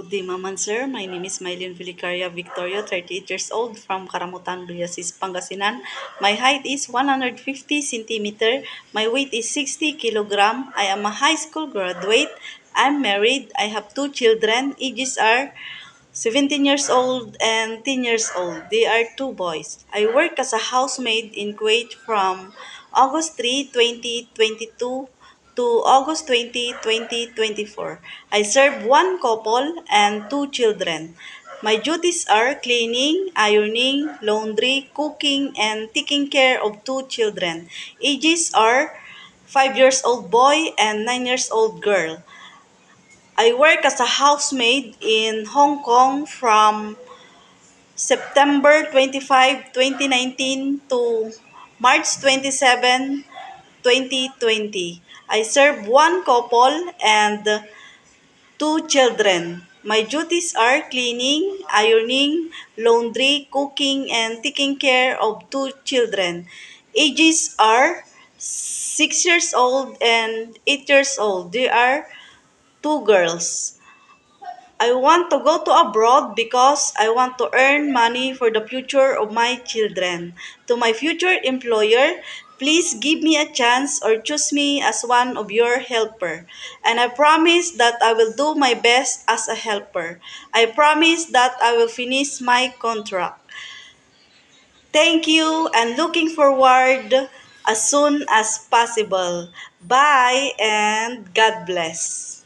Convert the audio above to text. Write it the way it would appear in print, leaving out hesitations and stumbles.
Good day, Ma'am and Sir. My name is Mylene Vilicaria Victoria, 38 years old, from Karamutan, Luyasis, Pangasinan. My height is 150 centimeter. My weight is 60 kilogram. I am a high school graduate. I'm married. I have two children. Ages are 17 years old and 10 years old. They are two boys. I work as a housemaid in Kuwait from August 3, 2022 to August 20, 2024. I serve one couple and two children. My duties are cleaning, ironing, laundry, cooking, and taking care of two children. Ages are 5 years old boy and 9 years old girl. I work as a housemaid in Hong Kong from September 25, 2019 to March 27, 2020. I serve one couple and two children. My duties are cleaning, ironing, laundry, cooking, and taking care of two children. Ages are 6 years old and 8 years old. They are two girls. I want to go to abroad because I want to earn money for the future of my children. To my future employer, please give me a chance or choose me as one of your helper. And I promise that I will do my best as a helper. I promise that I will finish my contract. Thank you and looking forward as soon as possible. Bye and God bless.